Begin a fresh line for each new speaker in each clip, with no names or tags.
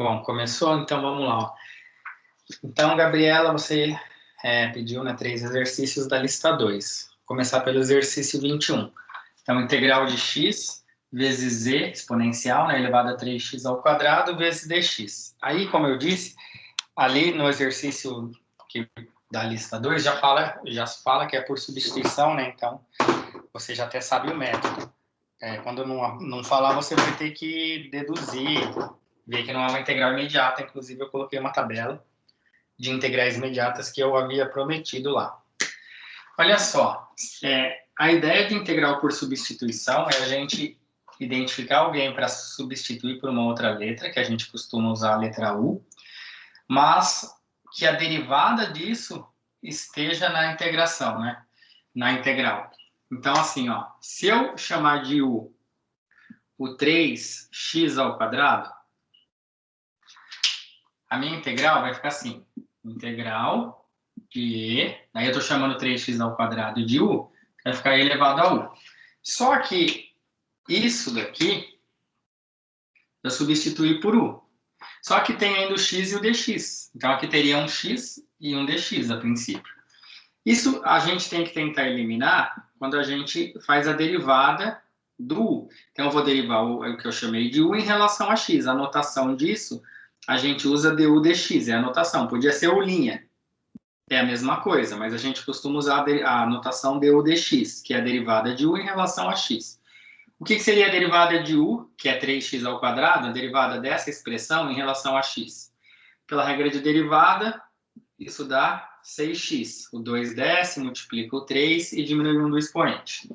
Bom, começou? Então vamos lá. Ó. Então, Gabriela, você pediu 3 exercícios da lista 2. Vou começar pelo exercício 21. Então, integral de x vezes z exponencial, elevado a 3x ao quadrado, vezes dx. Aí, como eu disse, ali no exercício da lista 2 já fala que é por substituição, Então, você já até sabe o método. Quando não falar, você vai ter que deduzir, ver que não é uma integral imediata. Inclusive, eu coloquei uma tabela de integrais imediatas que eu havia prometido lá. Olha só, a ideia de integral por substituição é a gente identificar alguém para substituir por uma outra letra, que a gente costuma usar a letra U, mas que a derivada disso esteja na integração, na integral. Então, assim, se eu chamar de U o 3x ao quadrado, a minha integral vai ficar assim, integral de e, aí eu estou chamando 3x ao quadrado de u, vai ficar e elevado a u. Só que isso daqui eu substituí por u. Só que tem ainda o x e o dx. Então aqui teria um x e um dx a princípio. Isso a gente tem que tentar eliminar quando a gente faz a derivada do u. Então eu vou derivar o que eu chamei de u em relação a x. A notação disso, a gente usa du dx, é a notação. Podia ser u'. É a mesma coisa, mas a gente costuma usar a notação du dx, que é a derivada de u em relação a x. O que seria a derivada de u, que é 3x ao quadrado, a derivada dessa expressão em relação a x? Pela regra de derivada, isso dá 6x. O 2 desce, multiplica o 3 e diminui o 1 do expoente.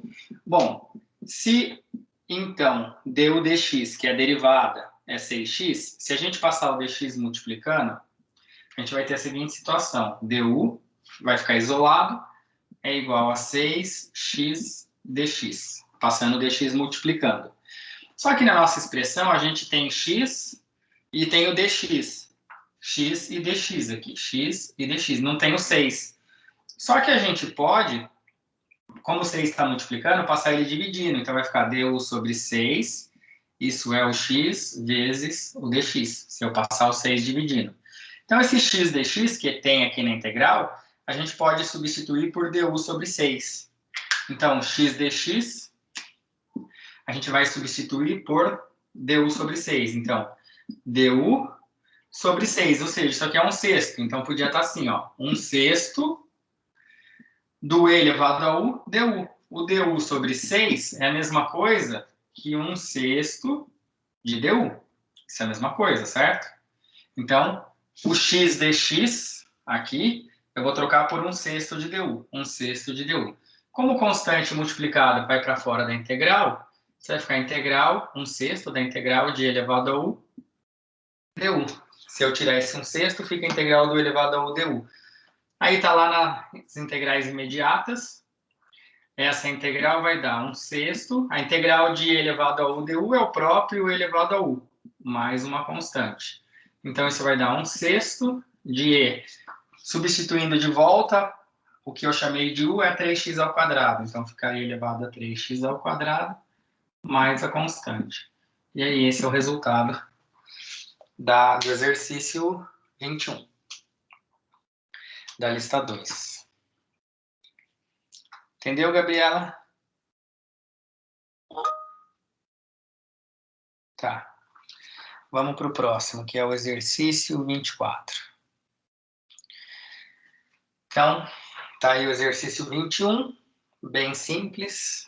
Bom, se então du dx, que é a derivada, é 6x, se a gente passar o dx multiplicando, a gente vai ter a seguinte situação. Du vai ficar isolado, é igual a 6x dx, passando o dx multiplicando. Só que na nossa expressão a gente tem x e tem o dx. X e dx aqui, x e dx, não tem o 6. Só que a gente pode, como o 6 está multiplicando, passar ele dividindo. Então vai ficar du sobre 6, isso é o x vezes o dx, se eu passar o 6 dividindo. Então, esse x dx que tem aqui na integral, a gente pode substituir por du sobre 6. Então, x dx, a gente vai substituir por du sobre 6. Então, du sobre 6, ou seja, isso aqui é 1/6. Então, podia estar assim, 1/6 do e elevado a u, du. O du sobre 6 é a mesma coisa que 1/6 de du. Isso é a mesma coisa, certo? Então, o x dx aqui, eu vou trocar por 1/6 de du. 1/6 de du. Como constante multiplicada vai para fora da integral, você vai ficar integral 1/6 da integral de e elevado a u du. Se eu tirar esse 1/6, fica integral do elevado a u du. Aí está lá nas integrais imediatas. Essa integral vai dar 1/6. A integral de e elevado a u du é o próprio e elevado a u, mais uma constante. Então, isso vai dar 1/6 de e. Substituindo de volta, o que eu chamei de u é 3x ao quadrado. Então, ficaria elevado a 3x ao quadrado mais a constante. E aí, esse é o resultado do exercício 21, da lista 2. Entendeu, Gabriela? Tá. Vamos para o próximo, que é o exercício 24. Então, tá aí o exercício 21, bem simples.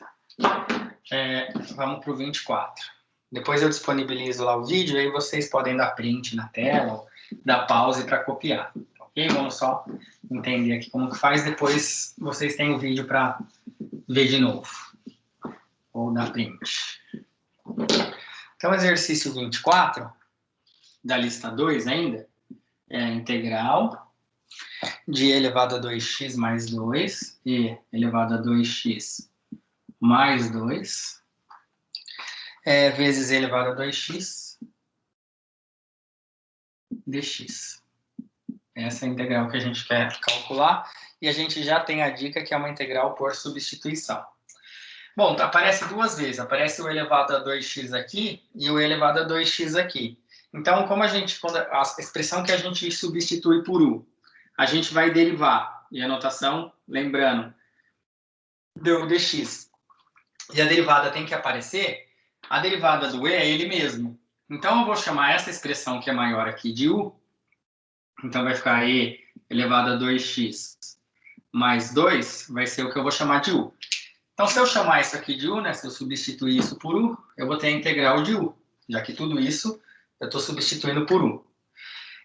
Vamos para o 24. Depois eu disponibilizo lá o vídeo, aí vocês podem dar print na tela, dar pause para copiar. Ok? Vamos só entender aqui como que faz, depois vocês têm o vídeo para ver de novo. Ou dar print. Então, exercício 24, da lista 2 ainda, é a integral de e elevado a 2x mais 2, e elevado a 2x mais 2, vezes e elevado a 2x dx. Essa é a integral que a gente quer calcular, e a gente já tem a dica que é uma integral por substituição. Bom, aparece duas vezes, aparece o elevado a 2x aqui e o elevado a 2x aqui. Então, quando a expressão que a gente substitui por u, a gente vai derivar. E a notação, lembrando, deu dx. E a derivada tem que aparecer, a derivada do e é ele mesmo. Então, eu vou chamar essa expressão que é maior aqui de u. Então, vai ficar e elevado a 2x mais 2, vai ser o que eu vou chamar de u. Então, se eu chamar isso aqui de u, né, se eu substituir isso por u, eu vou ter a integral de u, já que tudo isso eu estou substituindo por u.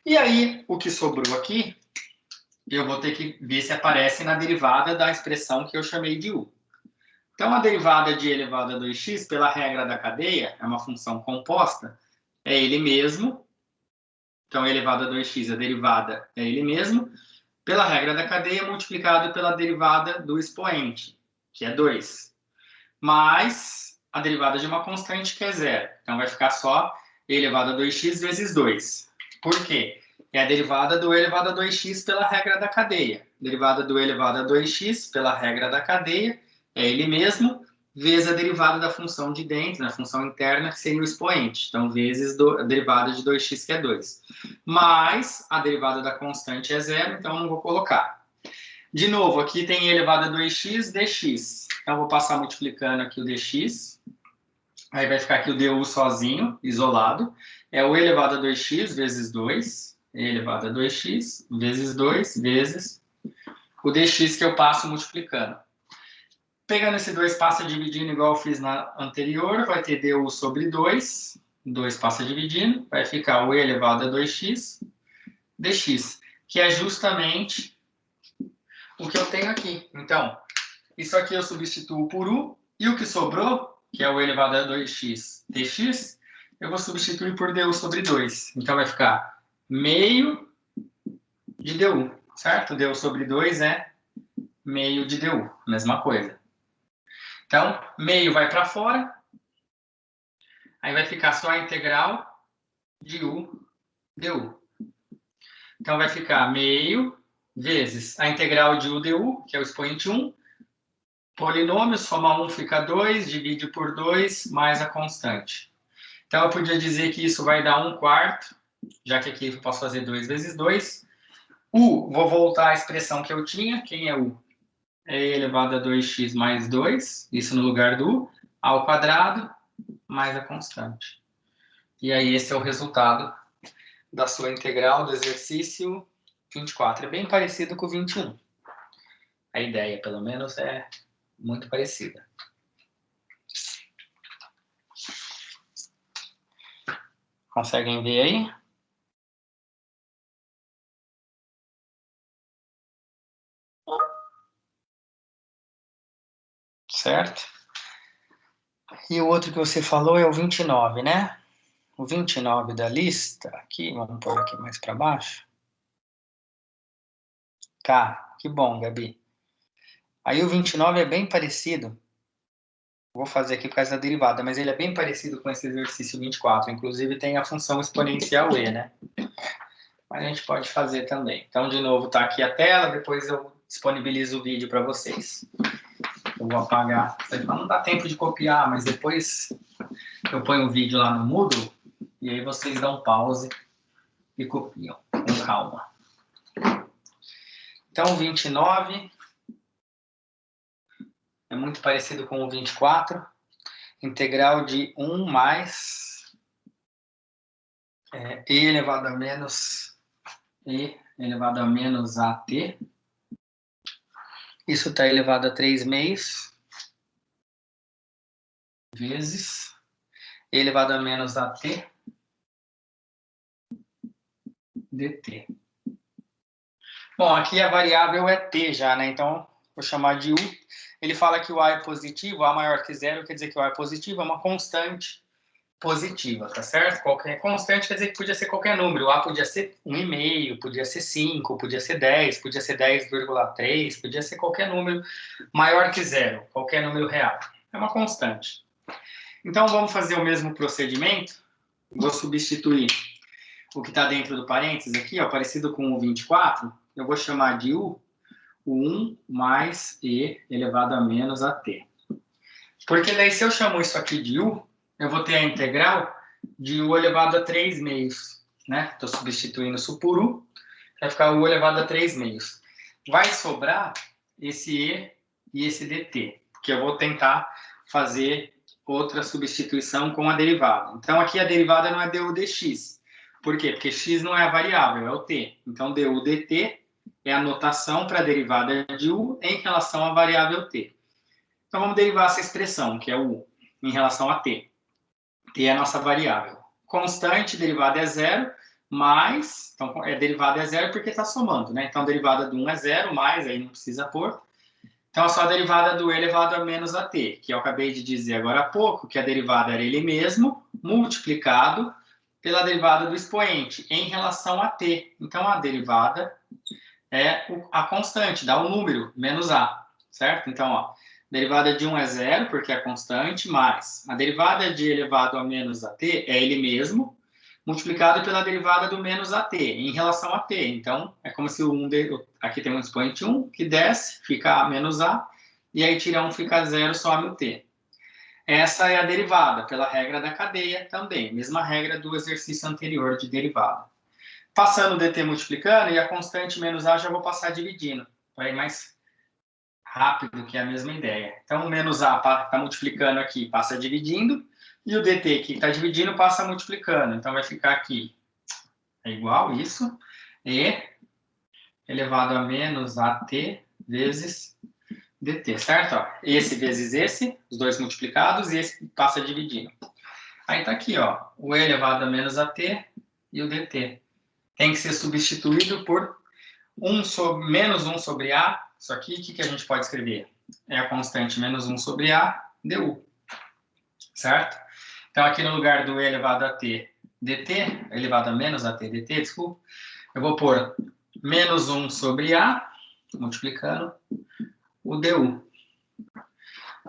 E aí, o que sobrou aqui, eu vou ter que ver se aparece na derivada da expressão que eu chamei de u. Então, a derivada de e elevado a 2x, pela regra da cadeia, é uma função composta, é ele mesmo. Então, e elevado a 2x, a derivada é ele mesmo, pela regra da cadeia, multiplicado pela derivada do expoente, que é 2. Mais a derivada de uma constante, que é 0. Então, vai ficar só e elevado a 2x vezes 2. Por quê? É a derivada do e elevado a 2x pela regra da cadeia. Derivada do e elevado a 2x pela regra da cadeia é ele mesmo, vezes a derivada da função de dentro, na função interna, que seria o expoente. Então, vezes a derivada de 2x, que é 2. Mais a derivada da constante é 0, então não vou colocar. De novo, aqui tem e elevado a 2x dx. Então, vou passar multiplicando aqui o dx. Aí vai ficar aqui o du sozinho, isolado. É o e elevado a 2x vezes 2. E elevado a 2x vezes 2 vezes o dx que eu passo multiplicando. Pegando esse 2, passa dividindo igual eu fiz na anterior, vai ter du sobre 2. 2 passa dividindo, vai ficar o e elevado a 2x dx, que é justamente o que eu tenho aqui. Então, isso aqui eu substituo por u, e o que sobrou, que é o elevado a 2x dx, eu vou substituir por du sobre 2. Então, vai ficar meio de du, certo? Du sobre 2 é meio de du, mesma coisa. Então, meio vai para fora, aí vai ficar só a integral de u du. Então, vai ficar meio vezes a integral de u du, que é o expoente 1, polinômio, soma 1 fica 2, divide por 2, mais a constante. Então, eu podia dizer que isso vai dar 1/4, já que aqui eu posso fazer 2 vezes 2. U, vou voltar à expressão que eu tinha. Quem é u? É e elevado a 2x mais 2, isso no lugar do u, ao quadrado, mais a constante. E aí, esse é o resultado da sua integral do exercício 24. É bem parecido com o 21. A ideia, pelo menos, é muito parecida. Conseguem ver aí? Certo? E o outro que você falou é o 29, né? O 29 da lista, aqui, vamos pôr aqui mais para baixo. Tá, que bom, Gabi. Aí o 29 é bem parecido. Vou fazer aqui por causa da derivada, mas ele é bem parecido com esse exercício 24. Inclusive tem a função exponencial e, né? Mas a gente pode fazer também. Então, de novo, tá aqui a tela, depois eu disponibilizo o vídeo para vocês. Eu vou apagar. Não dá tempo de copiar, mas depois eu ponho o vídeo lá no Moodle e aí vocês dão pause e copiam com calma. Então, o 29 é muito parecido com o 24. Integral de 1 mais e elevado a menos e elevado a menos at. Isso está elevado a 3 meios vezes e elevado a menos at dt. Bom, aqui a variável é t já, né? Então, vou chamar de u. Ele fala que o a é positivo, a maior que 0, quer dizer que o a é positivo, é uma constante positiva, tá certo? Qualquer constante quer dizer que podia ser qualquer número. O a podia ser 1,5, podia ser 5, podia ser 10, podia ser 10,3, podia ser qualquer número maior que 0, qualquer número real. É uma constante. Então, vamos fazer o mesmo procedimento. Vou substituir o que está dentro do parênteses aqui, ó, parecido com o 24, eu vou chamar de u, o 1 mais e elevado a menos at. Porque daí, se eu chamo isso aqui de u, eu vou ter a integral de u elevado a 3 meios, né? Estou substituindo isso por u, vai ficar u elevado a 3 meios. Vai sobrar esse e e esse dt, porque eu vou tentar fazer outra substituição com a derivada. Então, aqui a derivada não é du dx. Por quê? Porque x não é a variável, é o t. Então, du dt é a notação para a derivada de u em relação à variável t. Então, vamos derivar essa expressão, que é u, em relação a t. T é a nossa variável. Constante, derivada é zero, mais... Então, derivada é zero porque está somando, né? Então, a derivada de 1 é zero, mais, aí não precisa pôr. Então, é só a derivada do e elevado a menos a t, que eu acabei de dizer agora há pouco, que a derivada era ele mesmo, multiplicado pela derivada do expoente, em relação a t. Então, a derivada é a constante, dá o número, menos a, certo? Então, ó, derivada de 1 é zero, porque é constante, mais a derivada de elevado a menos a t é ele mesmo, multiplicado pela derivada do menos a t, em relação a t. Então, é como se o 1... Aqui tem um expoente 1, que desce, fica a menos a, e aí tira 1, fica zero, some o t. Essa é a derivada, pela regra da cadeia também, mesma regra do exercício anterior de derivada. Passando o dt multiplicando, e a constante menos a já vou passar dividindo, para ir mais rápido, que é a mesma ideia. Então, o menos a está multiplicando aqui, passa dividindo, e o dt que está dividindo passa multiplicando. Então, vai ficar aqui, é igual isso, e elevado a menos at vezes dt, certo? Ó, esse vezes esse, os dois multiplicados, e esse passa dividindo. Aí está aqui, ó, o e elevado a menos at e o dt. Tem que ser substituído por menos 1 sobre a. Isso aqui, o que a gente pode escrever? É a constante menos 1 sobre a du, certo? Então, aqui no lugar do e elevado a t dt, elevado a menos a t dt, desculpa, eu vou pôr menos 1 sobre a, multiplicando o du.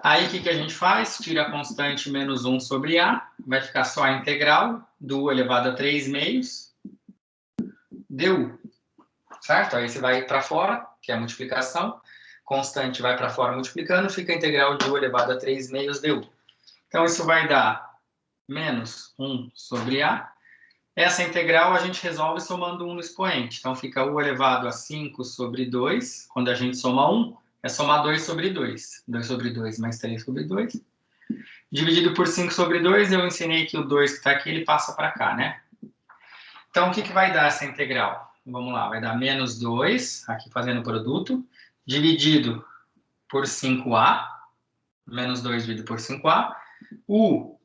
Aí, o que a gente faz? Tira a constante menos 1 sobre a, vai ficar só a integral do elevado a 3 meios du, certo? Aí você vai para fora, que é a multiplicação, constante vai para fora multiplicando, fica a integral de u elevado a 3 meios du. Então, isso vai dar menos 1 sobre a. Essa integral a gente resolve somando 1 no expoente. Então, fica u elevado a 5 sobre 2. Quando a gente soma 1, é somar 2 sobre 2. 2 sobre 2 mais 3 sobre 2. Dividido por 5 sobre 2, eu ensinei que o 2 que está aqui, ele passa para cá, né? Então, o que vai dar essa integral? Vamos lá, vai dar menos 2, aqui fazendo o produto, dividido por 5a, menos 2 dividido por 5a.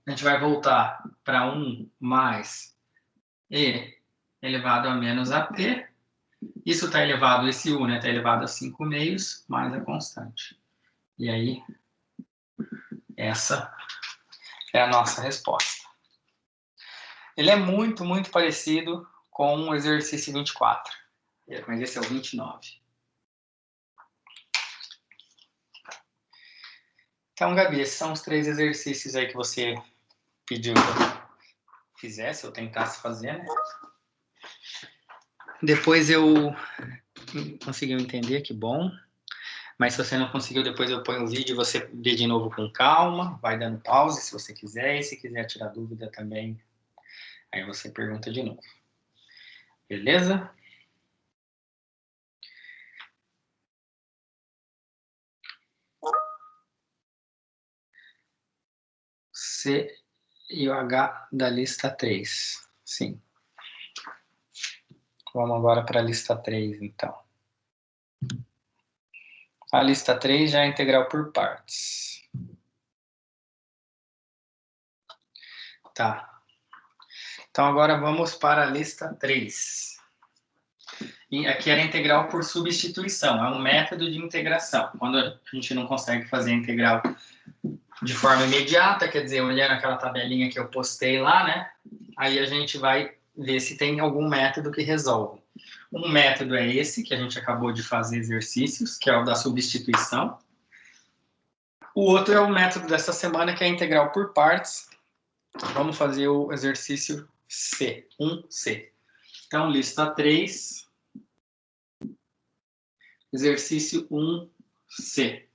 A gente vai voltar para 1 mais e elevado a menos a t. Isso está elevado, esse u, né, está elevado a 5 meios, mais a constante. E aí, essa é a nossa resposta. Ele é muito, muito parecido com o exercício 24. Mas esse é o 29. Então, Gabi, esses são os 3 exercícios aí que você pediu que eu fizesse, eu tentasse fazer, né? Depois eu conseguiu entender, que bom. Mas se você não conseguiu, depois eu ponho o vídeo e você vê de novo com calma, vai dando pause se você quiser, e se quiser tirar dúvida também, aí você pergunta de novo. Beleza? C e o H da lista 3. Sim. Vamos agora para a lista 3, então. A lista 3 já é integral por partes. Tá. Então, agora vamos para a lista 3. E aqui era integral por substituição, é um método de integração. Quando a gente não consegue fazer a integral de forma imediata, quer dizer, olhando aquela tabelinha que eu postei lá, né? Aí a gente vai ver se tem algum método que resolve. Um método é esse, que a gente acabou de fazer exercícios, que é o da substituição. O outro é o método dessa semana, que é a integral por partes. Vamos fazer o exercício C, 1C. Então, lista 3, exercício 1C.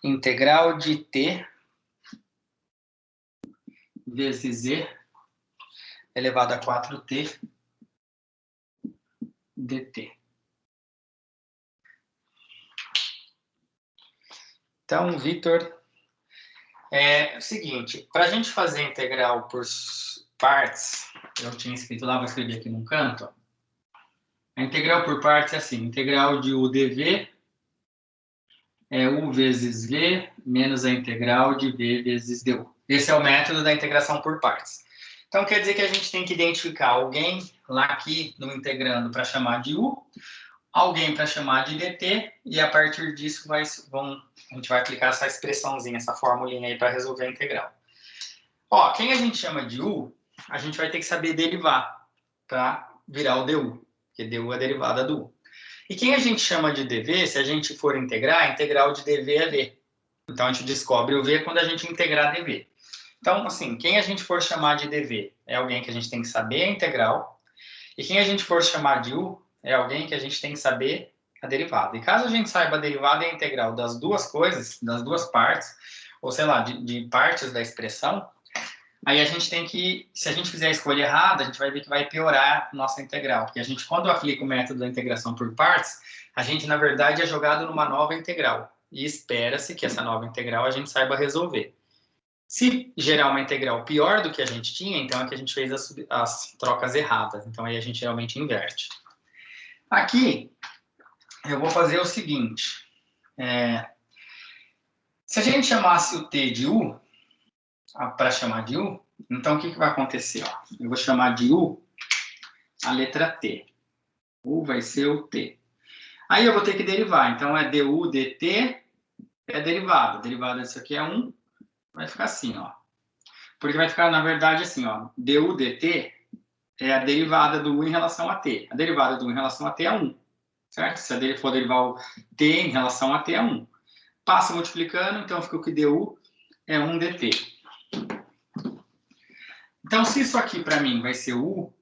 Integral de t vezes e elevado a 4t dt. Então, Vitor, é o seguinte, para a gente fazer integral por partes, eu tinha escrito lá, vou escrever aqui num canto. A integral por partes é assim, integral de u dv é u vezes v menos a integral de v vezes du. Esse é o método da integração por partes. Então, quer dizer que a gente tem que identificar alguém lá aqui no integrando para chamar de u, alguém para chamar de dt, e a partir disso a gente vai aplicar essa expressãozinha, essa formulinha aí para resolver a integral. Ó, quem a gente chama de u, a gente vai ter que saber derivar para virar o du, porque du é a derivada do u. E quem a gente chama de dv, se a gente for integrar, a integral de dv é v. Então, a gente descobre o v quando a gente integrar dv. Então, assim, quem a gente for chamar de dv é alguém que a gente tem que saber a integral, e quem a gente for chamar de u é alguém que a gente tem que saber a derivada. E caso a gente saiba a derivada e a integral das duas coisas, das duas partes, ou sei lá, de partes da expressão, aí a gente tem que, se a gente fizer a escolha errada, a gente vai ver que vai piorar a nossa integral. Porque a gente, quando aplica o método da integração por partes, a gente, na verdade, é jogado numa nova integral. E espera-se que essa nova integral a gente saiba resolver. Se gerar uma integral pior do que a gente tinha, então é que a gente fez as trocas erradas. Então aí a gente realmente inverte. Aqui, eu vou fazer o seguinte. Se a gente chamasse o t de u, para chamar de u, então o que vai acontecer? Ó? Eu vou chamar de u a letra t. U vai ser o t. Aí eu vou ter que derivar. Então é du dt é derivada. A derivada disso aqui é 1. Vai ficar assim, ó. Porque vai ficar, na verdade, assim, ó. Du dt é a derivada do u em relação a t. A derivada do u em relação a t é 1. Certo? Se ele for derivar o t em relação a t é 1. Passa multiplicando, então fica o que du é 1 dt. Então, se isso aqui para mim vai ser o u,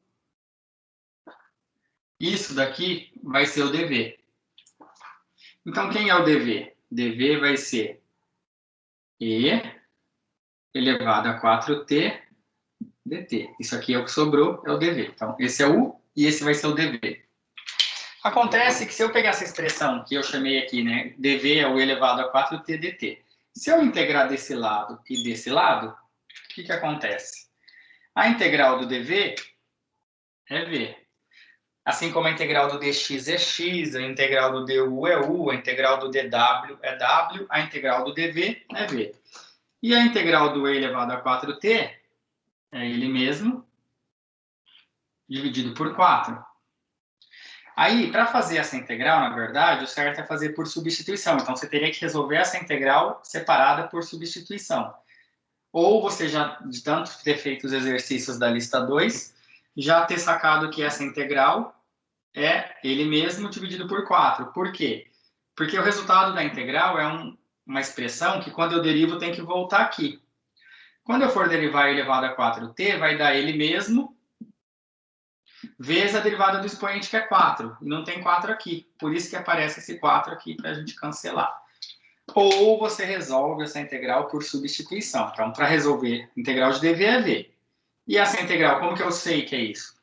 isso daqui vai ser o dv. Então, quem é o dv? dv vai ser e elevado a 4t dt. Isso aqui é o que sobrou, é o dv. Então, esse é o u e esse vai ser o dv. Acontece que se eu pegar essa expressão que eu chamei aqui, né, dv é o elevado a 4t dt. Se eu integrar desse lado e desse lado, o que acontece? A integral do dv é v. Assim como a integral do dx é x, a integral do du é u, a integral do dw é w, a integral do dv é v. E a integral do e elevado a 4t é ele mesmo, dividido por 4. Aí, para fazer essa integral, na verdade, o certo é fazer por substituição. Então, você teria que resolver essa integral separada por substituição. Ou você já, de tanto ter feito os exercícios da lista 2, já ter sacado que essa integral é ele mesmo dividido por 4. Por quê? Porque o resultado da integral é uma expressão que, quando eu derivo, tem que voltar aqui. Quando eu for derivar elevado a 4t, vai dar ele mesmo vezes a derivada do expoente, que é 4. E não tem 4 aqui. Por isso que aparece esse 4 aqui para a gente cancelar. Ou você resolve essa integral por substituição. Então, para resolver integral de dv é v. E essa integral, como que eu sei que é isso?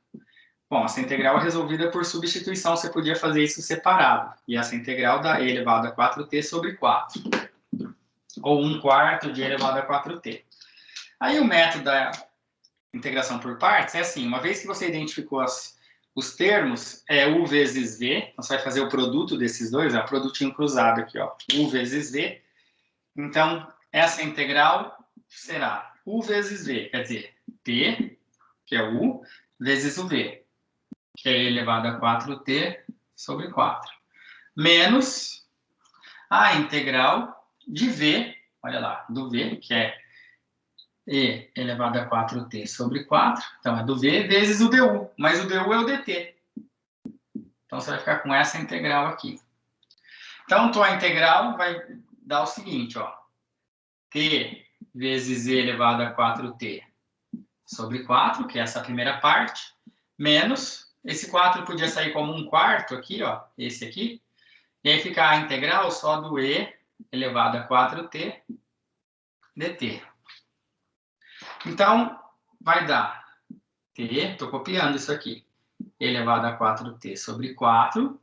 Bom, essa integral é resolvida por substituição. Você podia fazer isso separado. E essa integral dá e elevado a 4t sobre 4. Ou 1/4 de e elevado a 4t. Aí o método da integração por partes é assim, uma vez que você identificou os termos, é u vezes v, então você vai fazer o produto desses dois, o produtinho cruzado aqui, ó, u vezes v. Então, essa integral será u vezes v, quer dizer, t, que é u, vezes o v, que é elevado a 4t sobre 4, menos a integral de v, olha lá, do v, que é e elevado a 4t sobre 4, então é do v vezes o du, mas o du é o dt. Então você vai ficar com essa integral aqui. Então tua integral vai dar o seguinte, ó, t vezes e elevado a 4t sobre 4, que é essa primeira parte, menos, esse 4 podia sair como 1/4 aqui, ó, esse aqui, e aí fica a integral só do e elevado a 4t dt. Então, vai dar t, estou copiando isso aqui, elevado a 4t sobre 4,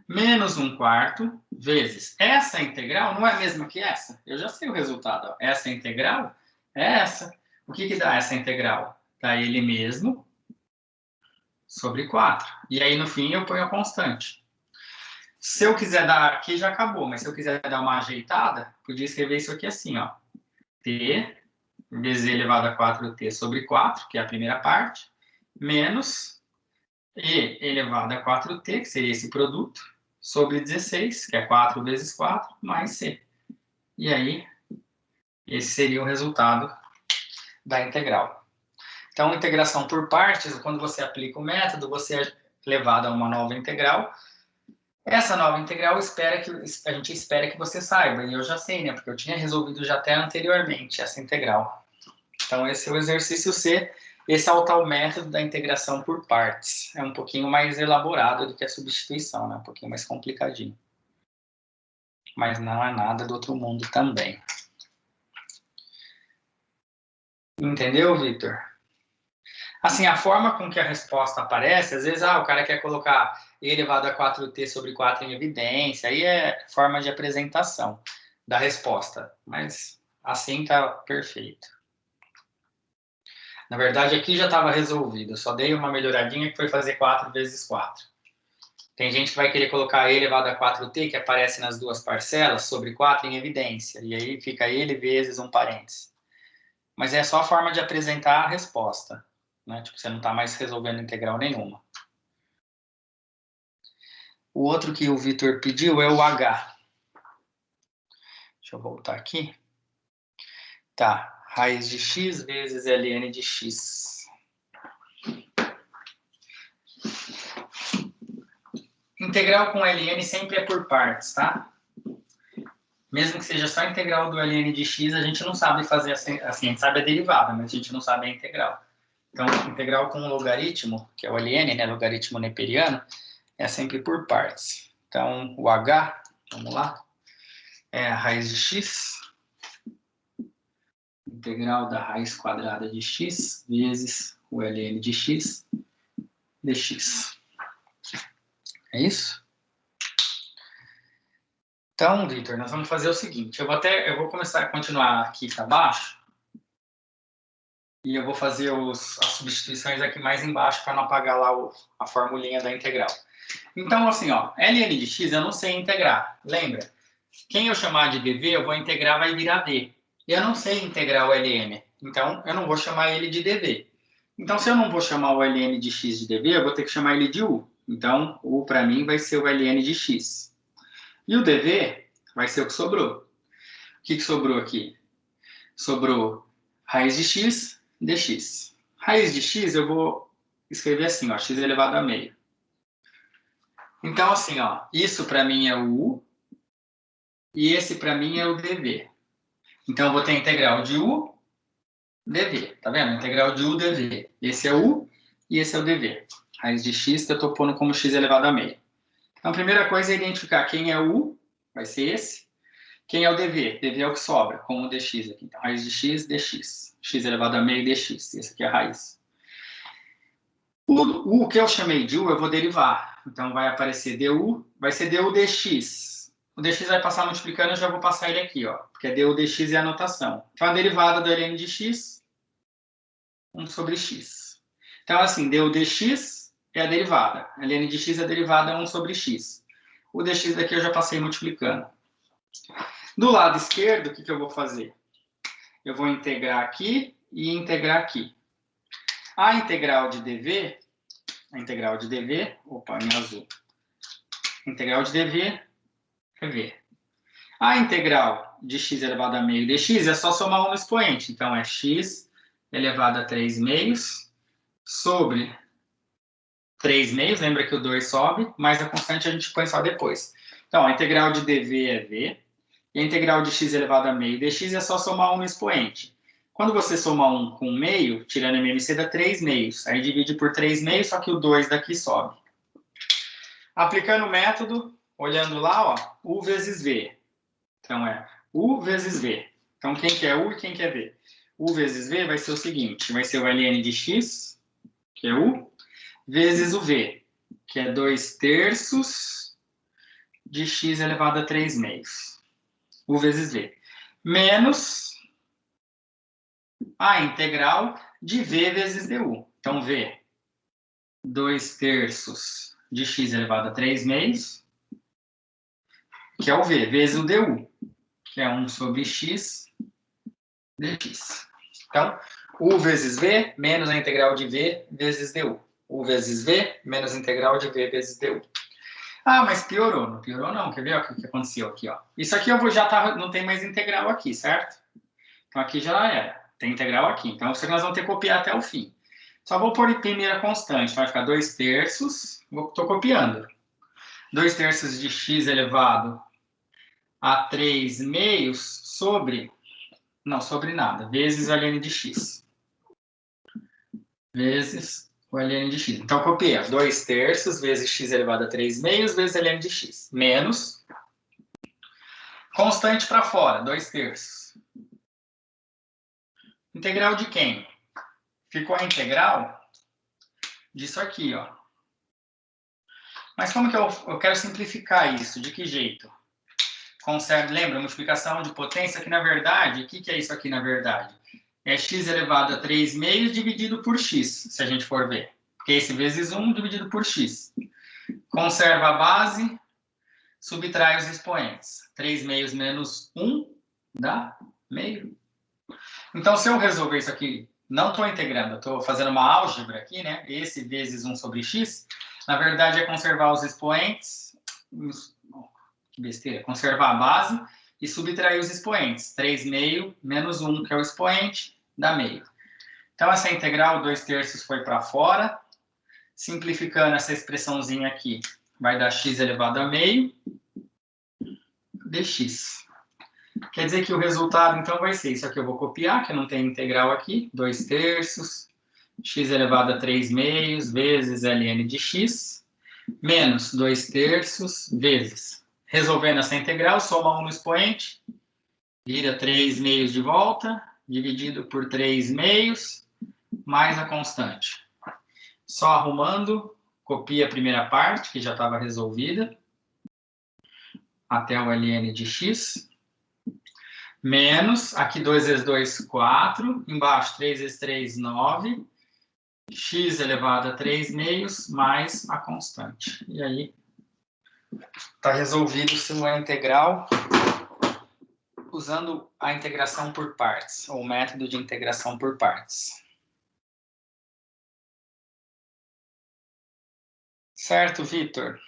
menos 1/4 vezes essa integral não é a mesma que essa? Eu já sei o resultado. Ó. Essa integral é essa. O que dá essa integral? Dá ele mesmo sobre 4. E aí, no fim, eu ponho a constante. Se eu quiser dar aqui, já acabou. Mas se eu quiser dar uma ajeitada, podia escrever isso aqui assim, ó. T vezes e elevado a 4t sobre 4, que é a primeira parte, menos e elevado a 4t, que seria esse produto, sobre 16, que é 4 vezes 4, mais c. E aí, esse seria o resultado da integral. Então, integração por partes, quando você aplica o método, você é levado a uma nova integral. Essa nova integral a gente espera que você saiba, e eu já sei, né? Porque eu tinha resolvido já até anteriormente essa integral. Então, esse é o exercício C. Esse é o tal método da integração por partes. É um pouquinho mais elaborado do que a substituição, né? Um pouquinho mais complicadinho. Mas não é nada do outro mundo também. Entendeu, Victor? Assim, a forma com que a resposta aparece, às vezes, o cara quer colocar e elevado a 4t sobre 4 em evidência, aí é forma de apresentação da resposta, mas assim tá perfeito. Na verdade, aqui já estava resolvido, eu só dei uma melhoradinha que foi fazer 4 vezes 4. Tem gente que vai querer colocar e elevado a 4t, que aparece nas duas parcelas, sobre 4 em evidência, e aí fica ele vezes um parênteses. Mas é só a forma de apresentar a resposta, né? Tipo, você não está mais resolvendo integral nenhuma. O outro que o Vitor pediu é o H. Deixa eu voltar aqui. Tá, raiz de x vezes ln de x. Integral com ln sempre é por partes, tá? Mesmo que seja só a integral do ln de x, a gente não sabe fazer assim, a gente sabe a derivada, mas a gente não sabe a integral. Então, integral com logaritmo, que é o ln, né, logaritmo neperiano, é sempre por partes. Então, o h, vamos lá, é a raiz de x, integral da raiz quadrada de x vezes o ln de x dx. É isso? Então, Victor, nós vamos fazer o seguinte, eu vou começar a continuar aqui para baixo e eu vou fazer as substituições aqui mais embaixo para não apagar lá a formulinha da integral. Então, assim, ó, ln de x eu não sei integrar, lembra? Quem eu chamar de dv, eu vou integrar, vai virar d. Eu não sei integrar o ln, então eu não vou chamar ele de dv. Então, se eu não vou chamar o ln de x de dv, eu vou ter que chamar ele de u. Então, u para mim vai ser o ln de x. E o dv vai ser o que sobrou. O que sobrou aqui? Sobrou raiz de x dx. Raiz de x eu vou escrever assim, ó, x elevado a meio. Então, assim, ó, isso para mim é o u e esse para mim é o dv. Então, eu vou ter a integral de u, dv. Tá vendo? Integral de u, dv. Esse é o u e esse é o dv. Raiz de x eu estou pondo como x elevado a meio. Então, a primeira coisa é identificar quem é o u, vai ser esse. Quem é o dv? Dv é o que sobra, com o dx aqui. Então, raiz de x, dx. X elevado a meio, dx. Esse aqui é a raiz. O que eu chamei de u, eu vou derivar. Então, vai aparecer du, vai ser du dx. O dx vai passar multiplicando, eu já vou passar ele aqui, ó. Porque du dx é a notação. Então, a derivada do ln de x, 1 sobre x. Então, assim, du dx é a derivada. Ln de x é a derivada 1 sobre x. O dx daqui eu já passei multiplicando. Do lado esquerdo, o que eu vou fazer? Eu vou integrar aqui e integrar aqui. A integral de dv, opa, em azul. Integral de dv é v. A integral de x elevado a meio dx é só somar 1 no expoente. Então, é x elevado a 3 meios sobre 3 meios. Lembra que o 2 sobe, mas a constante a gente põe só depois. Então, a integral de dv é v. E a integral de x elevado a meio dx é só somar 1 no expoente. Quando você soma 1 com meio, tirando MMC dá 3 meios. Aí divide por 3 meios, só que o 2 daqui sobe. Aplicando o método, olhando lá, ó, u vezes v. Então é u vezes v. Então quem que é u e quem que é v? U vezes v vai ser o seguinte, vai ser o ln de x que é U, vezes o V, que é 2/3 de x elevado a 3/2. U vezes V. Menos a integral de V vezes du. Então, V, 2/3 de x elevado a 3/2, que é o V, vezes o du, que é 1/x dx. Então, U vezes V menos a integral de V vezes du. U vezes V menos a integral de V vezes du. Ah, mas piorou. Não piorou não. Quer ver o que aconteceu aqui? Ó. Isso aqui eu vou já não tem mais integral aqui, certo? Então aqui já era. Tem integral aqui. Então isso aqui nós vamos ter que copiar até o fim. Só vou pôr em primeira constante. Vai ficar 2/3. Estou copiando. 2/3 de x elevado a 3/2 sobre... Não, sobre nada. Vezes o ln de x. Vezes o ln de x. Então, copiei. 2/3 vezes x elevado a 3/2 vezes ln de x. Menos... Constante para fora, 2/3. Integral de quem? Ficou a integral disso aqui, ó. Mas como que eu quero simplificar isso? De que jeito? Conserve, lembra, multiplicação de potência, que na verdade, o que é isso aqui na verdade? É x elevado a 3/2 dividido por x, se a gente for ver. Porque esse vezes 1 dividido por x. Conserva a base, subtrai os expoentes. 3/2 menos 1 dá meio. Então, se eu resolver isso aqui, não estou integrando, estou fazendo uma álgebra aqui, né? Esse vezes 1 sobre x, na verdade é conservar os expoentes, que besteira, conservar a base e subtrair os expoentes. 3/2 menos 1, que é o expoente, dá meio. Então, essa integral, 2/3 foi para fora. Simplificando essa expressãozinha aqui, vai dar x elevado a meio dx. Quer dizer que o resultado, então, vai ser isso aqui. Eu vou copiar, que não tem integral aqui. 2/3, x elevado a 3/2 vezes ln de x, menos 2/3 vezes. Resolvendo essa integral, soma 1 no expoente, vira 3/2 de volta, dividido por 3/2, mais a constante. Só arrumando, copia a primeira parte, que já estava resolvida, até o ln de x. Menos, aqui 2 vezes 2, 4. Embaixo, 3 vezes 3, 9. X elevado a 3/2 mais a constante. E aí, está resolvido sua integral usando a integração por partes, ou o método de integração por partes. Certo, Vitor?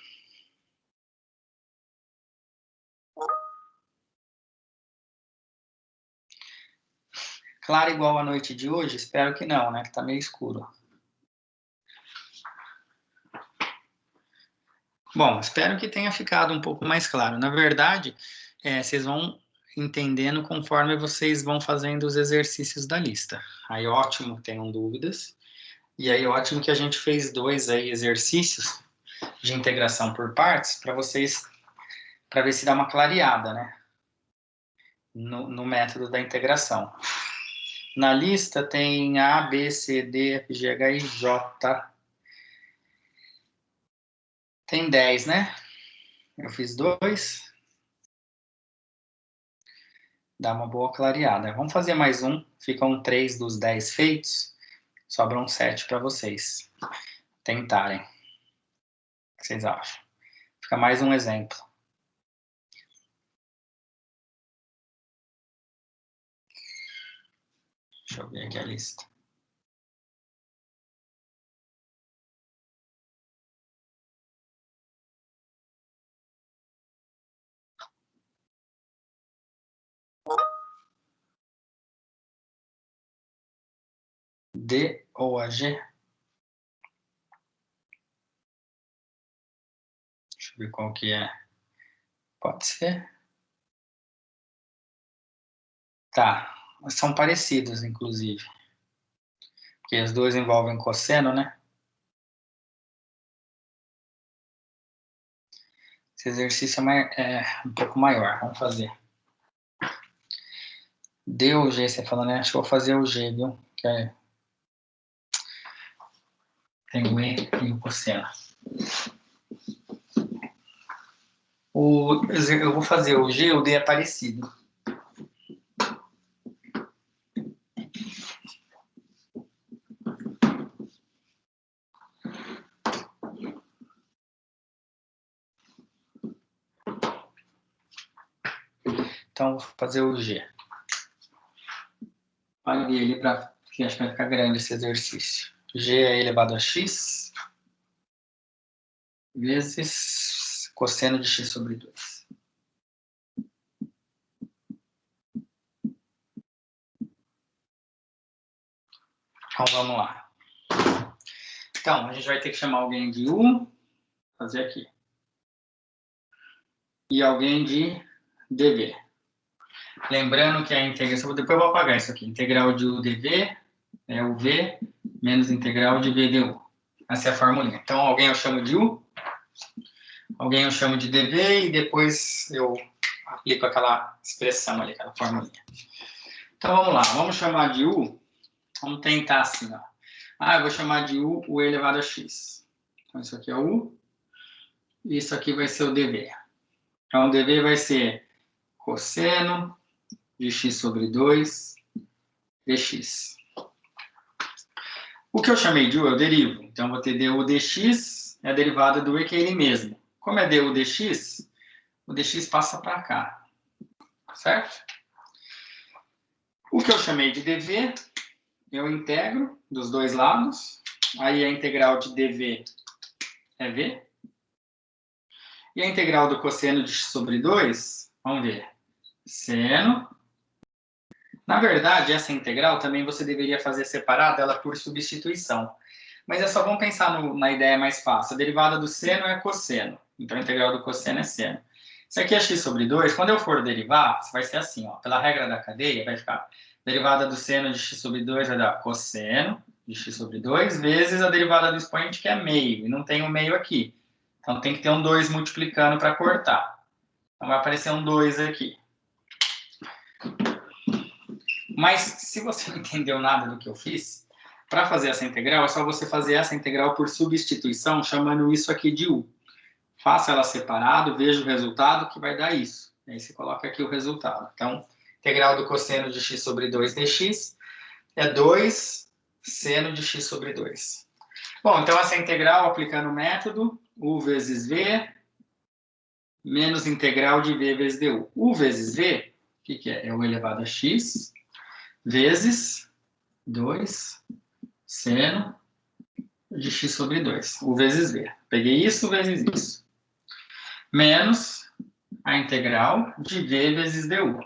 Claro igual a noite de hoje? Espero que não, né? Que tá meio escuro. Bom, espero que tenha ficado um pouco mais claro. Na verdade, vocês vão entendendo conforme vocês vão fazendo os exercícios da lista. Aí, ótimo que tenham dúvidas. E aí, ótimo que a gente fez 2 aí exercícios de integração por partes para vocês, para ver se dá uma clareada, né? No método da integração. Na lista tem A, B, C, D, F, G, H, I, J. Tem 10, né? Eu fiz 2. Dá uma boa clareada. Vamos fazer mais um. Ficam 3 dos 10 feitos. Sobram 7 para vocês tentarem. O que vocês acham? Fica mais um exemplo. Deixa eu ver aqui a lista. D ou a G? Deixa eu ver qual que é. Pode ser? Tá. São parecidos, inclusive. Porque as duas envolvem cosseno, né? Esse exercício é um pouco maior. Vamos fazer. D ou G, você falou, né? Acho que eu vou fazer o G, viu? Que é Tem o E e o cosseno. Eu vou fazer o G, o D é parecido. Então, vou fazer o G. Apaguei ele porque acho que vai ficar grande esse exercício. G é elevado a x vezes cosseno de x sobre 2. Então, vamos lá. Então, a gente vai ter que chamar alguém de U, fazer aqui. E alguém de dv. Lembrando que a integração, depois eu vou apagar isso aqui. Integral de U dv é o V menos integral de V du. Essa é a formulinha. Então, alguém eu chamo de U, alguém eu chamo de dv e depois eu aplico aquela expressão ali, aquela formulinha. Então, vamos lá. Vamos chamar de U. Vamos tentar assim, ó. Eu vou chamar de U o elevado a x. Então, isso aqui é U. E isso aqui vai ser o dv. Então, o dv vai ser cosseno de x sobre 2 dx. O que eu chamei de U eu derivo. Então, vou ter du dx, é a derivada do E, que é ele mesmo. Como é du dx, o dx passa para cá. Certo? O que eu chamei de dv, eu integro dos dois lados. Aí a integral de dv é v. E a integral do cosseno de x sobre 2, vamos ver, seno. Na verdade, essa integral também você deveria fazer separada ela por substituição. Mas é só vamos pensar na ideia mais fácil. A derivada do seno é cosseno. Então, a integral do cosseno é seno. Isso aqui é x sobre 2. Quando eu for derivar, vai ser assim, ó. Pela regra da cadeia, vai ficar derivada do seno de x sobre 2 vai dar cosseno de x sobre 2 vezes a derivada do expoente, que é meio. E não tem um meio aqui. Então, tem que ter um 2 multiplicando para cortar. Então, vai aparecer um 2 aqui. Mas, se você não entendeu nada do que eu fiz, para fazer essa integral, é só você fazer essa integral por substituição, chamando isso aqui de U. Faça ela separado, veja o resultado, que vai dar isso. Aí você coloca aqui o resultado. Então, integral do cosseno de x sobre 2 dx é 2 seno de x sobre 2. Bom, então essa integral, aplicando o método, U vezes V, menos integral de V vezes du. U vezes V, o que é? É U elevado a x vezes 2 seno de x sobre 2. U vezes V. Peguei isso vezes isso. Menos a integral de V vezes du.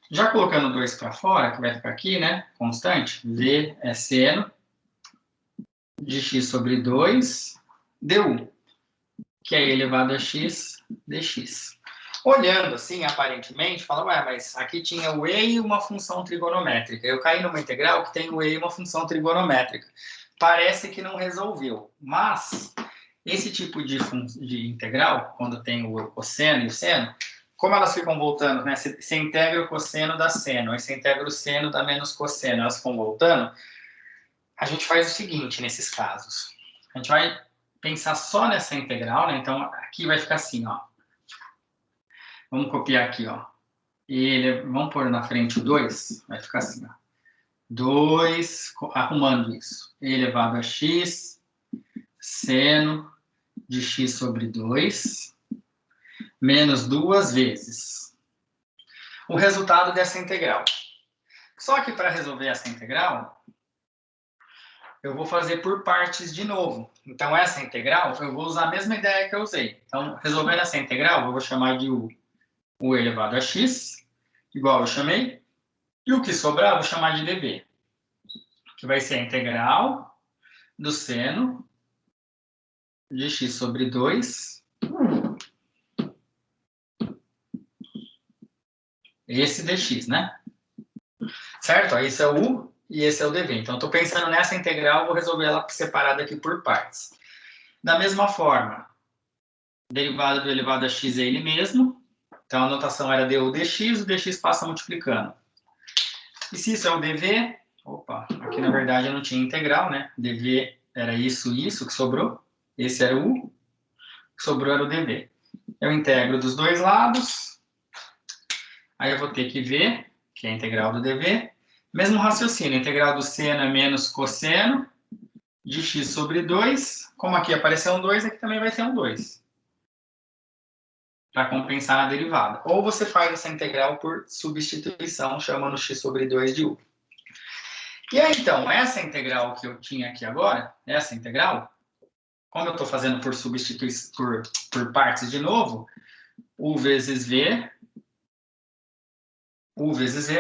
Já colocando 2 para fora, que vai ficar aqui, né? Constante. V é seno de x sobre 2 du, que é elevado a x dx. Olhando assim, aparentemente, fala, ué, mas aqui tinha o E e uma função trigonométrica. Eu caí numa integral que tem o E e uma função trigonométrica. Parece que não resolveu, mas esse tipo de integral, quando tem o cosseno e o seno, como elas ficam voltando, né? Você integra o cosseno dá seno, aí você integra o seno dá menos cosseno, elas ficam voltando. A gente faz o seguinte nesses casos. A gente vai pensar só nessa integral, né? Então, aqui vai ficar assim, ó. Vamos copiar aqui, ó. Vamos pôr na frente o 2, vai ficar assim, ó. 2, arrumando isso. E elevado a x, seno de x sobre 2, menos 2 vezes o resultado dessa integral. Só que para resolver essa integral, eu vou fazer por partes de novo. Então, essa integral, eu vou usar a mesma ideia que eu usei. Então, resolvendo essa integral, eu vou chamar de U elevado a x, igual eu chamei, e o que sobrar, eu vou chamar de dv, que vai ser a integral do seno de x sobre 2, esse dx, né? Certo? Aí esse é o U e esse é o dv. Então, eu estou pensando nessa integral, vou resolver ela separada aqui por partes. Da mesma forma, derivada do elevado a x é ele mesmo. Então, a notação era du dx, o dx passa multiplicando. E se isso é o dv, opa, aqui na verdade eu não tinha integral, né? dv era isso que sobrou. Esse era o U, o que sobrou era o dv. Eu integro dos dois lados. Aí eu vou ter que ver, que é a integral do dv. Mesmo raciocínio, integral do seno é menos cosseno de x sobre 2. Como aqui apareceu um 2, aqui também vai ter um 2. Para compensar a derivada. Ou você faz essa integral por substituição, chamando x sobre 2 de u. E aí, então, essa integral que eu tinha aqui agora, essa integral, como eu estou fazendo por substituição, por partes de novo, u vezes v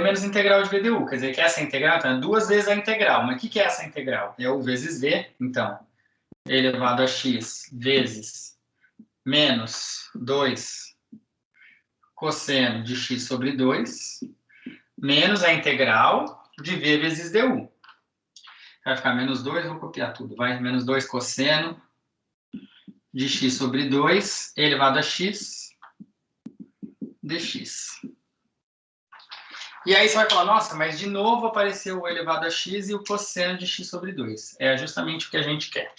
menos integral de v du. Quer dizer que essa integral então, é 2 vezes a integral. Mas o que é essa integral? É u vezes v, então, elevado a x vezes menos 2 cosseno de x sobre 2, menos a integral de v vezes du. Vai ficar menos 2, vou copiar tudo. Vai, menos 2 cosseno de x sobre 2 elevado a x dx. E aí você vai falar, nossa, mas de novo apareceu o elevado a x e o cosseno de x sobre 2. É justamente o que a gente quer.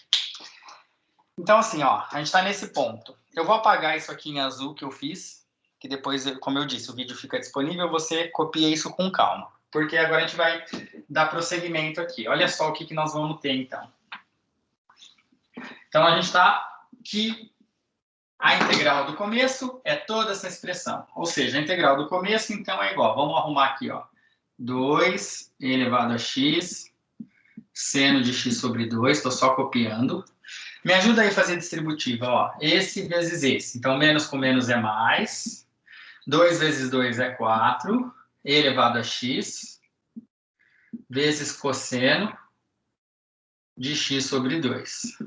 Então, assim, ó, a gente está nesse ponto. Eu vou apagar isso aqui em azul que eu fiz, que depois, como eu disse, o vídeo fica disponível, você copia isso com calma. Porque agora a gente vai dar prosseguimento aqui. Olha só o que nós vamos ter, então. Então, a gente está que a integral do começo é toda essa expressão. Ou seja, a integral do começo, então, é igual. Vamos arrumar aqui, ó. 2 elevado a x, seno de x sobre 2, estou só copiando. Me ajuda aí a fazer distributiva, ó. Esse vezes esse. Então, menos com menos é mais. 2 vezes 2 é 4, elevado a x, vezes cosseno de x sobre 2.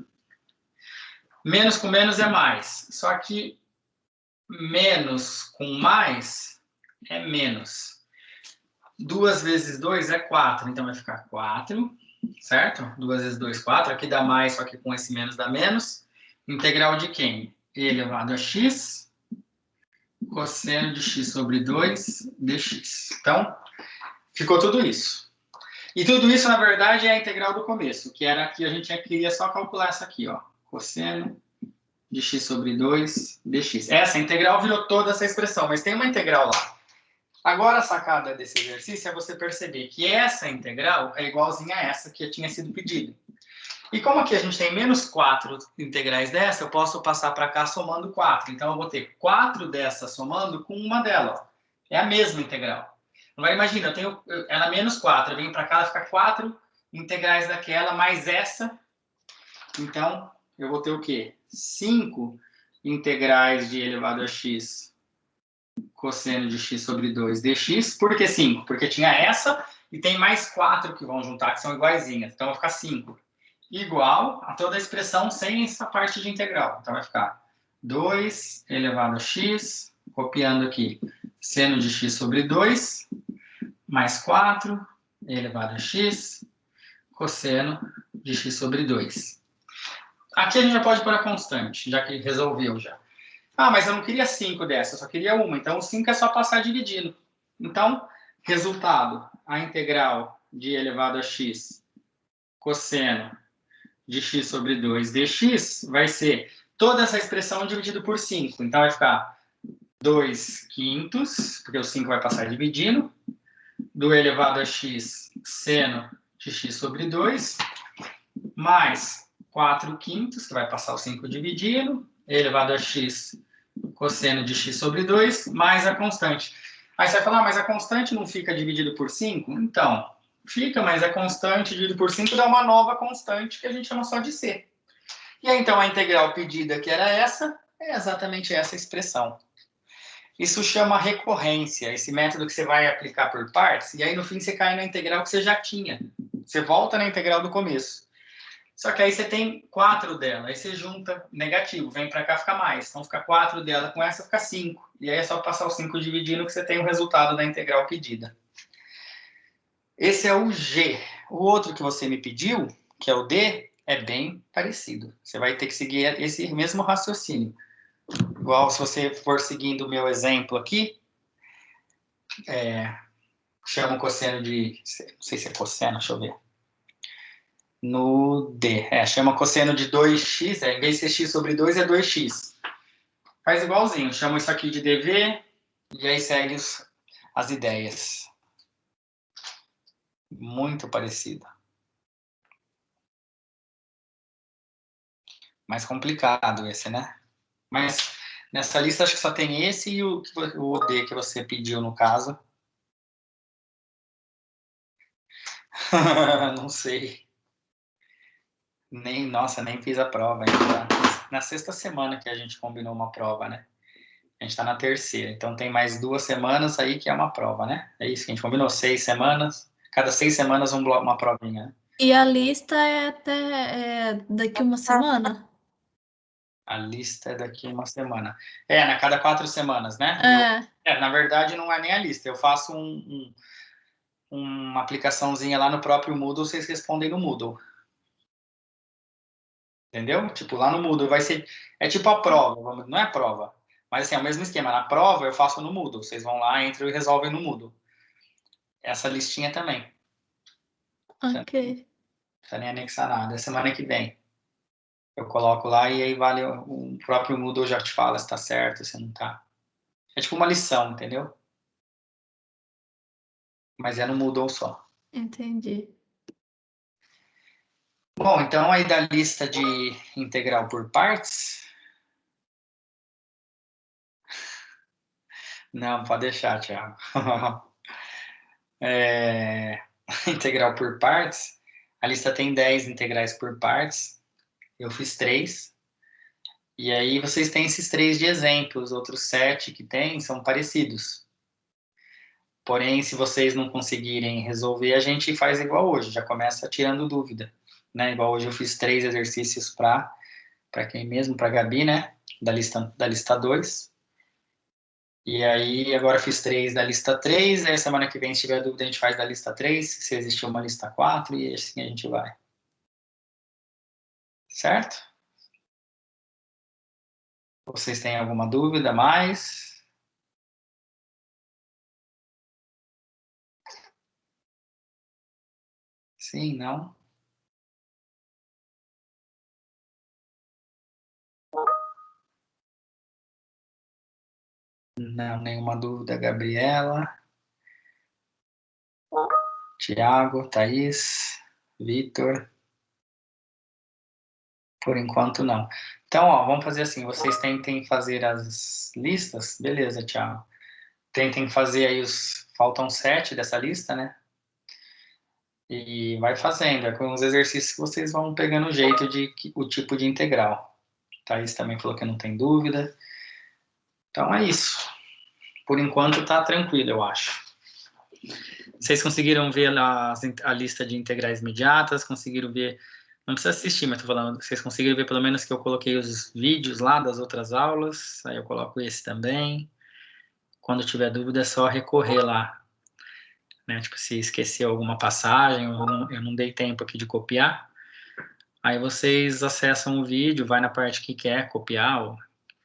Menos com menos é mais. Só que menos com mais é menos. 2 vezes 2 é 4, então vai ficar 4, certo? 2 vezes 2, 4. Aqui dá mais, só que com esse menos dá menos. Integral de quem? E elevado a x, cosseno de x sobre 2 dx. Então, ficou tudo isso. E tudo isso, na verdade, é a integral do começo, que era que a gente queria só calcular essa aqui, ó. Cosseno de x sobre 2 dx. Essa integral virou toda essa expressão, mas tem uma integral lá. Agora, a sacada desse exercício é você perceber que essa integral é igualzinha a essa que tinha sido pedida. E como aqui a gente tem menos 4 integrais dessa, eu posso passar para cá somando 4. Então, eu vou ter 4 dessas somando com uma delas. É a mesma integral. Agora, imagina, eu tenho ela menos 4. Eu venho para cá, ela fica 4 integrais daquela, mais essa. Então, eu vou ter o quê? 5 integrais de elevado a x cosseno de x sobre 2 dx. Por que 5? Porque tinha essa e tem mais 4 que vão juntar, que são iguaizinhas. Então, vai ficar 5. Igual a toda a expressão sem essa parte de integral. Então, vai ficar 2 elevado a x, copiando aqui, seno de x sobre 2, mais 4 elevado a x, cosseno de x sobre 2. Aqui a gente já pode pôr a constante, já que resolveu já. Ah, mas eu não queria 5 dessa, eu só queria uma. Então, o 5 é só passar dividindo. Então, resultado, a integral de elevado a x, cosseno de x sobre 2 dx, vai ser toda essa expressão dividido por 5. Então, vai ficar 2 quintos, porque o 5 vai passar dividindo, do elevado a x, seno de x sobre 2, mais 4 quintos, que vai passar o 5 dividindo, elevado a x, cosseno de x sobre 2, mais a constante. Aí você vai falar, mas a constante não fica dividido por 5? Então, fica, mas a constante dividido por 5 dá uma nova constante que a gente chama só de c. E aí, então, a integral pedida, que era essa, é exatamente essa expressão. Isso chama recorrência, esse método que você vai aplicar por partes, e aí no fim você cai na integral que você já tinha. Você volta na integral do começo. Só que aí você tem 4 dela, aí você junta negativo, vem para cá fica mais. Então fica 4 dela, com essa fica 5. E aí é só passar o 5 dividindo que você tem o resultado da integral pedida. Esse é o G. O outro que você me pediu, que é o D, é bem parecido. Você vai ter que seguir esse mesmo raciocínio. Igual se você for seguindo o meu exemplo aqui, chama o cosseno de... Não sei se é cosseno, deixa eu ver. no D. Chama cosseno de 2x, em vez de ser x sobre 2, é 2x. Faz igualzinho, chama isso aqui de dv, e aí segue as ideias. Muito parecido. Mais complicado esse, né? Mas nessa lista acho que só tem esse e o D que você pediu, no caso. Não sei. Nossa, nem fiz a prova ainda. Na sexta semana que a gente combinou uma prova, né? A gente tá na terceira, então tem mais 2 semanas aí que é uma prova, né? É isso que a gente combinou, 6 semanas. Cada 6 semanas uma provinha, né?
E a lista é até daqui uma semana?
A lista é daqui uma semana. Na cada 4 semanas, né?
É,
Na verdade, não é nem a lista. Eu faço uma aplicaçãozinha lá no próprio Moodle, vocês respondem no Moodle. Entendeu? Tipo, lá no Moodle vai ser... É tipo a prova, não é prova. Mas assim, é o mesmo esquema. Na prova eu faço no Moodle. Vocês vão lá, entram e resolvem no Moodle. Essa listinha também.
ok.
Não precisa nem anexar nada. É semana que vem. Eu coloco lá e aí vale o próprio Moodle já te fala se tá certo, se não tá. É tipo uma lição, entendeu? Mas é no Moodle só.
Entendi.
Bom, então aí da lista de integral por partes... Não, pode deixar, Thiago. Integral por partes. A lista tem 10 integrais por partes. Eu fiz 3. E aí vocês têm esses 3 de exemplo. Os outros 7 que tem são parecidos. Porém, se vocês não conseguirem resolver, a gente faz igual hoje. Já começa tirando dúvida. Né? Igual hoje eu fiz 3 exercícios para quem mesmo? Para a Gabi, né? Da lista 2. E aí, agora fiz 3 da lista 3, aí semana que vem, se tiver dúvida, a gente faz da lista 3, se existe uma lista 4, e assim a gente vai. Certo? Vocês têm alguma dúvida mais? Sim, não? Não, nenhuma dúvida, Gabriela, Tiago, Thaís, Vitor. Por enquanto, não. Então, ó, vamos fazer assim, vocês tentem fazer as listas, beleza, Tiago. Tentem fazer aí faltam 7 dessa lista, né? E vai fazendo, com os exercícios que vocês vão pegando o jeito o tipo de integral. Thaís também falou que não tem dúvida. Então é isso. Por enquanto tá tranquilo, eu acho. Vocês conseguiram ver a lista de integrais imediatas? Conseguiram ver? Não precisa assistir, mas tô falando, vocês conseguiram ver pelo menos que eu coloquei os vídeos lá das outras aulas, aí eu coloco esse também. Quando tiver dúvida é só recorrer lá. Né? Tipo, se esqueceu alguma passagem, eu não dei tempo aqui de copiar, aí vocês acessam o vídeo, vai na parte que quer copiar, ou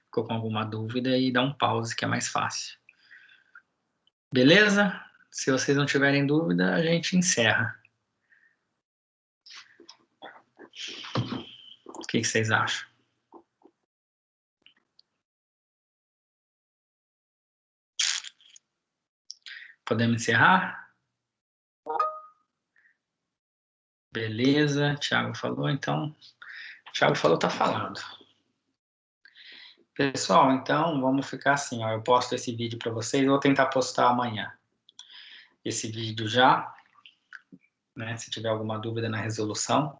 ficou com alguma dúvida e dá um pause, que é mais fácil. Beleza? Se vocês não tiverem dúvida, a gente encerra. O que vocês acham? Podemos encerrar? Beleza, Thiago falou, então... Thiago falou, tá falado. Pessoal, então vamos ficar assim, ó, eu posto esse vídeo para vocês, vou tentar postar amanhã esse vídeo já, né, se tiver alguma dúvida na resolução.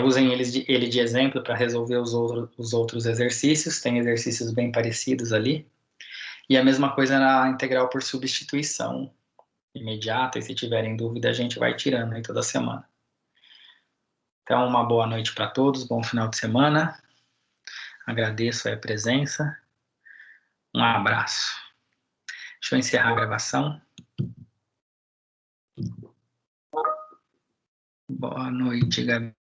Usem ele de exemplo para resolver os outros exercícios, tem exercícios bem parecidos ali. E a mesma coisa na integral por substituição imediata, e se tiverem dúvida a gente vai tirando aí toda semana. Então, uma boa noite para todos, bom final de semana. Agradeço a presença. Um abraço. Deixa eu encerrar a gravação. Boa noite, Gabi.